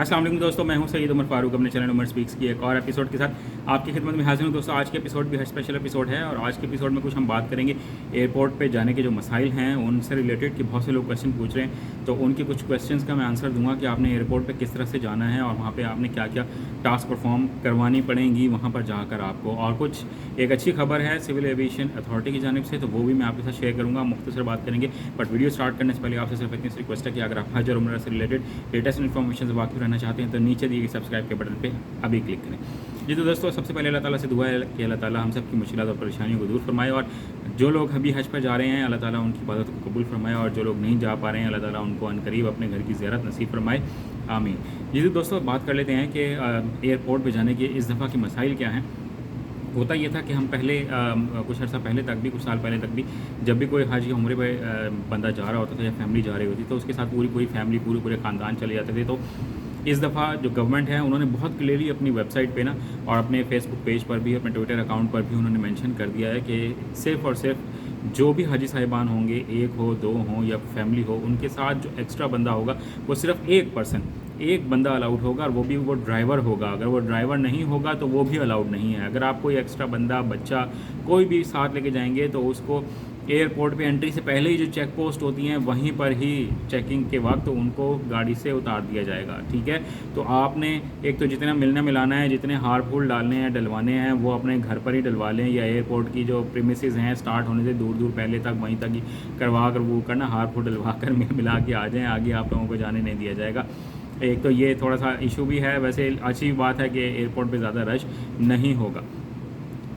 अस्सलाम वालेकुम दोस्तों, मैं हूं सईद उमर फारूक अपने चैनल उमर स्पीक्स की एक और एपिसोड के साथ आपकी खिदमत में हाजिर हूं। दोस्तों आज के एपिसोड भी स्पेशल एपिसोड है और आज के एपिसोड में कुछ हम बात करेंगे एयरपोर्ट पे जाने के जो मसाइल हैं उनसे रिलेटेड कि बहुत से लोग क्वेश्चन पूछ रहे हैं, तो उनके कुछ क्वेश्चंस का मैं आंसर दूंगा कि आपने एयरपोर्ट पे किस तरह से जाना है और वहाँ पर आपने क्या क्या टास्क परफॉर्म करवानी पड़ेंगी वहाँ पर जाकर आपको। और कुछ एक अच्छी खबर है सिविल एविएशन अथॉरिटी की जानिब से, तो वो भी मैं आपके साथ शेयर करूँगा, मुख्तसर बात करेंगे। बट वीडियो स्टार्ट करने से पहले आपसे सिर्फ इतनी सी रिक्वेस्ट है कि अगर आप हज और उम्रा से रिलेटेड लेटेस्ट इन्फॉर्मेशन से वाकिफ रहना चाहते हैं तो नीचे दिए गए सब्सक्राइब के बटन पे अभी क्लिक करें। जी तो दोस्तों, सबसे पहले अल्लाह ताला से दुआ है कि अल्लाह ताला हम सब की मुश्किलात और परेशानियों को दूर फरमाए, और जो लोग अभी हज पर जा रहे हैं अल्लाह ताला उनकी इबादत को कबूल फरमाए, और जो लोग नहीं जा पा रहे हैं अल्लाह ताला उनको अनकरीब अपने घर की ज़ियारत नसीब फरमाए, आमीन। जी तो दोस्तों, बात कर लेते हैं कि एयरपोर्ट पर जाने के इस दफ़ा के मसाइल क्या हैं। होता ये था कि हम पहले कुछ अर्सा पहले तक भी, कुछ साल पहले तक भी, जब भी कोई हज या उम्रे पे बंदा जा रहा होता था या फैमिली जा रही होती तो उसके साथ पूरी फैमिली पूरे ख़ानदान चले जाते थे। तो इस दफ़ा जो गवर्नमेंट है उन्होंने बहुत क्लियरली अपनी वेबसाइट पे ना और अपने फेसबुक पेज पर भी, अपने ट्विटर अकाउंट पर भी उन्होंने मेंशन कर दिया है कि सिर्फ़ और सिर्फ जो भी हाजी साहिबान होंगे, एक हो, दो हों या फैमिली हो, उनके साथ जो एक्स्ट्रा बंदा होगा वो सिर्फ एक बंदा अलाउड होगा, और वो भी वो ड्राइवर होगा। अगर वो ड्राइवर नहीं होगा तो वो भी अलाउड नहीं है। अगर आप कोई एक्स्ट्रा बंदा, बच्चा कोई भी साथ लेके जाएंगे तो उसको एयरपोर्ट पे एंट्री से पहले ही जो चेक पोस्ट होती हैं वहीं पर ही चेकिंग के वक्त उनको गाड़ी से उतार दिया जाएगा, ठीक है। तो आपने एक तो जितना मिलना मिलाना है, जितने हार फूल डालने हैं, डलवाने हैं, वो अपने घर पर ही डलवा लें, या एयरपोर्ट की जो प्रीमिसेस हैं स्टार्ट होने से दूर पहले तक वहीं तक ही करवा कर वो करना, हार फूल डलवा कर मिला के आ जाएँ, आगे आप लोगों को जाने नहीं दिया जाएगा। एक तो ये थोड़ा सा इशू भी है। वैसे अच्छी बात है कि एयरपोर्ट पे ज़्यादा रश नहीं होगा,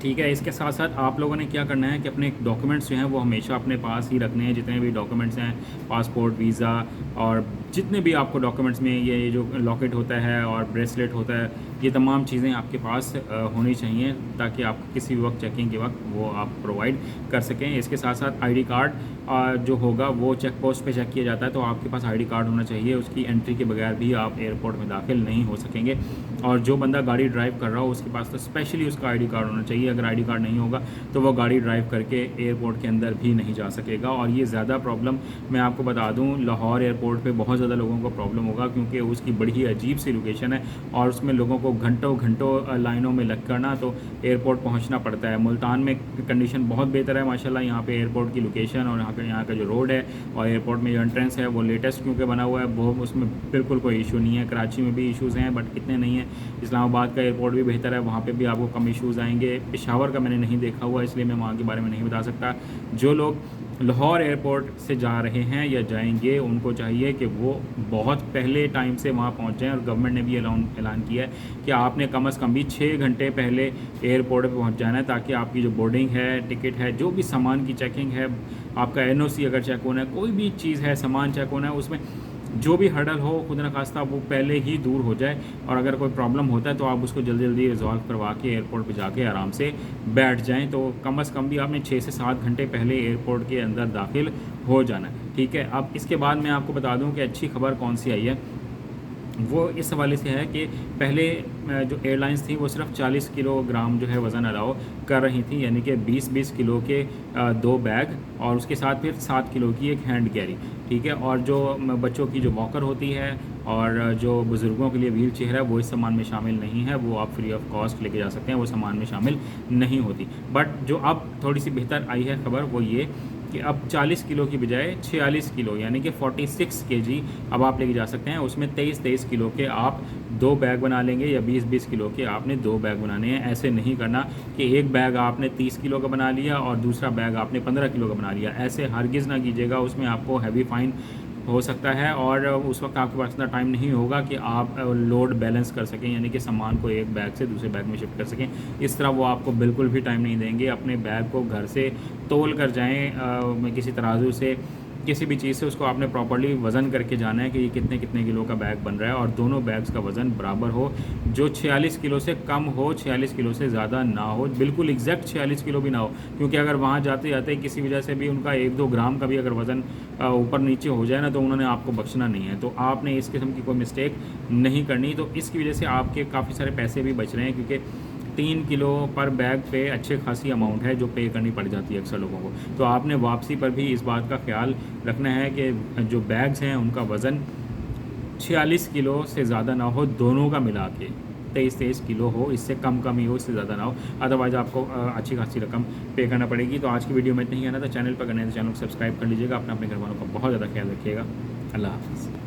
ठीक है। इसके साथ साथ आप लोगों ने क्या करना है कि अपने डॉक्यूमेंट्स जो हैं वो हमेशा अपने पास ही रखने हैं। जितने भी डॉक्यूमेंट्स हैं, पासपोर्ट, वीज़ा और जितने भी आपको डॉक्यूमेंट्स में ये जो लॉकेट होता है और ब्रेसलेट होता है, ये तमाम चीज़ें आपके पास होनी चाहिए ताकि आप किसी भी वक्त चेकिंग के वक्त वो आप प्रोवाइड कर सकें। इसके साथ साथ आईडी कार्ड जो होगा वो चेक पोस्ट पे चेक किया जाता है, तो आपके पास आईडी कार्ड होना चाहिए। उसकी एंट्री के बगैर भी आप एयरपोर्ट में दाखिल नहीं हो सकेंगे। और जो बंदा गाड़ी ड्राइव कर रहा हो उसके पास तो स्पेशली उसका आईडी कार्ड होना चाहिए। अगर आईडी कार्ड नहीं होगा तो वो गाड़ी ड्राइव करके एयरपोर्ट के अंदर भी नहीं जा सकेगा। और ये ज़्यादा प्रॉब्लम मैं आपको बता दूं, लाहौर एयरपोर्ट पे बहुत ज़्यादा लोगों को प्रॉब्लम होगा, क्योंकि उसकी बड़ी ही अजीब सी लोकेशन है और उसमें लोगों को घंटों लाइनों में लग कर ना तो एयरपोर्ट पहुँचना पड़ता है। मुल्तान में कंडीशन बहुत बेहतर है माशाल्लाह, यहाँ पे एयरपोर्ट की लोकेशन और यहाँ का जो रोड है और एयरपोर्ट में जो एंट्रेंस है वो लेटेस्ट क्योंकि बना हुआ है, वो उसमें बिल्कुल कोई इशू नहीं है। कराची में भी इश्यूज़ हैं बट इतने नहीं हैं। इस्लामाबाद का एयरपोर्ट भी बेहतर है, वहाँ पे भी आपको कम इश्यूज़ आएंगे। पेशावर का मैंने नहीं देखा हुआ इसलिए मैं वहाँ के बारे में नहीं बता सकता। जो लोग लाहौर एयरपोर्ट से जा रहे हैं या जाएंगे उनको चाहिए कि वो बहुत पहले टाइम से वहाँ पहुँच जाएँ, और गवर्नमेंट ने भी ऐलान किया है कि आपने कम से कम भी 6 घंटे पहले एयरपोर्ट पर पहुँच जाना है, ताकि आपकी जो बोर्डिंग है, टिकट है, जो भी सामान की चेकिंग है, आपका NOC अगर चेक होना है, कोई भी चीज़ है, सामान चेक होना है, उसमें जो भी हर्डल हो खुद न खास्ता वो पहले ही दूर हो जाए। और अगर कोई प्रॉब्लम होता है तो आप उसको जल्दी रिजॉल्व करवा के एयरपोर्ट पे जाके आराम से बैठ जाएं। तो कम से कम भी आपने 6 से 7 घंटे पहले एयरपोर्ट के अंदर दाखिल हो जाना है, ठीक है। अब इसके बाद मैं आपको बता दूं कि अच्छी खबर कौन सी आई है, वो इस हवाले से है कि पहले जो एयरलाइंस थी वो सिर्फ 40 किलोग्राम जो है वज़न अलाउ कर रही थी, यानी कि 20 किलो के 2 बैग और उसके साथ फिर 7 किलो की एक हैंड कैरी, ठीक है। और जो बच्चों की जो वॉकर होती है और जो बुज़ुर्गों के लिए व्हील चेयर है वो इस सामान में शामिल नहीं है, वो आप फ्री ऑफ कॉस्ट लेके जा सकते हैं, वो सामान में शामिल नहीं होती। बट जो अब थोड़ी सी बेहतर आई है खबर वो ये कि अब 40 किलो की बजाय 46 किलो यानी कि 46 kg अब आप लेके जा सकते हैं। उसमें 23 किलो के आप 2 बैग बना लेंगे या 20 किलो के आपने 2 बैग बनाने हैं। ऐसे नहीं करना कि एक बैग आपने 30 किलो का बना लिया और दूसरा बैग आपने 15 किलो का बना लिया, ऐसे हरगिज़ ना कीजिएगा। उसमें आपको हैवी फाइन हो सकता है और उस वक्त आपके पास इतना टाइम नहीं होगा कि आप लोड बैलेंस कर सकें, यानी कि सामान को एक बैग से दूसरे बैग में शिफ्ट कर सकें। इस तरह वो आपको बिल्कुल भी टाइम नहीं देंगे। अपने बैग को घर से तोल कर जाएँ, किसी तराजू से, किसी भी चीज़ से उसको आपने प्रॉपर्ली वज़न करके जाना है कि ये कितने किलो का बैग बन रहा है, और दोनों बैग्स का वज़न बराबर हो। जो 46 किलो से कम हो, 46 किलो से ज़्यादा ना हो, बिल्कुल एग्जैक्ट 46 किलो भी ना हो, क्योंकि अगर वहाँ जाते जाते किसी वजह से भी उनका 1-2 ग्राम का भी अगर वज़न ऊपर नीचे हो जाए ना तो उन्होंने आपको बख्शना नहीं है। तो आपने इस किस्म की कोई मिस्टेक नहीं करनी। तो इसकी वजह से आपके काफ़ी सारे पैसे भी बच रहे हैं, क्योंकि 3 किलो पर बैग पे अच्छे खासी अमाउंट है जो पे करनी पड़ जाती है अक्सर लोगों को। तो आपने वापसी पर भी इस बात का ख्याल रखना है कि जो बैग्स हैं उनका वज़न 46 किलो से ज़्यादा ना हो, दोनों का मिला के 23 किलो हो, इससे कम ही हो, इससे ज़्यादा ना हो, अदरवाइज़ आपको अच्छी खासी रकम पे करना पड़ेगी। तो आज की वीडियो में इतना ही है ना, तो चैनल पर करना है तो चैनल को सब्सक्राइब कर लीजिएगा। अपने घर वालों का बहुत ज़्यादा ख्याल रखिएगा। अल्लाह हाफ़िज़।